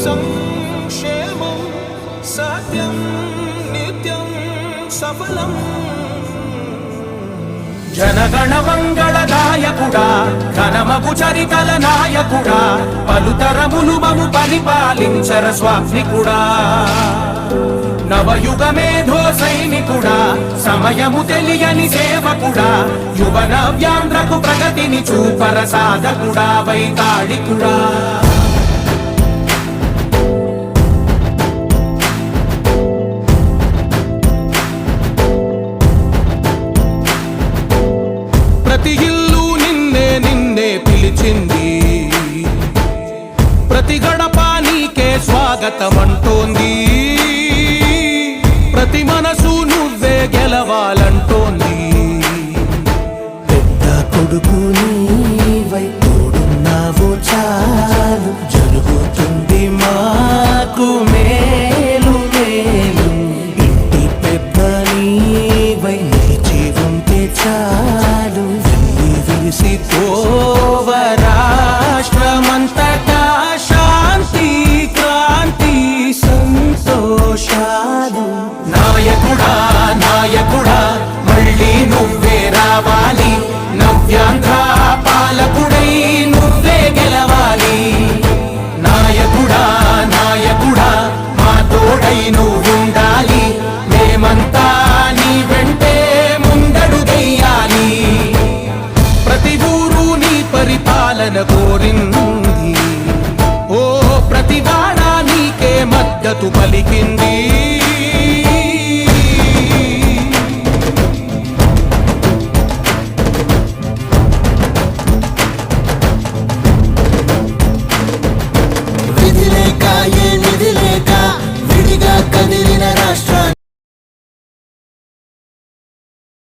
సంక్షేమం సత్యం నిత్యం సఫలం. జనగణ మంగళ నాయకుడా ఘనమగు చరితల నాయకుడా పలుతరములు మము పరిపాలించర స్వామికుడా. నవయుగ మేధో సైనికుడా సమయము తెలియని సేవకుడా యువన వ్యాంధ్రకు ప్రగతిని చూపర సాధకుడా వైతాళికుడా. ప్రతి ఇల్లు నిన్నే నిన్నే పిలిచింది, ప్రతి గడప నీకే స్వాగతమంటోంది, ప్రతి మనసు నువ్వే గెలవాలంటోంది. పెద్ద కొడుకు నీవై తోడున్నావు చాలు, జరుగుతుంది మాకు మేలు మేలు. ఇంటి పెద్ద నీవై నిలిచి ఉంటే చాలు, విరిసి పోవ రాష్ట్రమంతటా శాంతి క్రాంతి సంతోషాలు. నాయకుడా నాయకుడా మళ్ళీ నువ్వే రావాలి, నవ్యాంధ్ర పాలకుడై నువ్వే గెలవాలి. నాయకుడా నాయకుడా మా తోడై నువ్వుండాలి, మేమంతా నీ వెంటే ముందడుగెయ్యాలి. ప్రతి ఊరు నీ పరిపాలన కోరింది, ఓ ప్రతి వాడ నీకే మద్దతు పలికింది.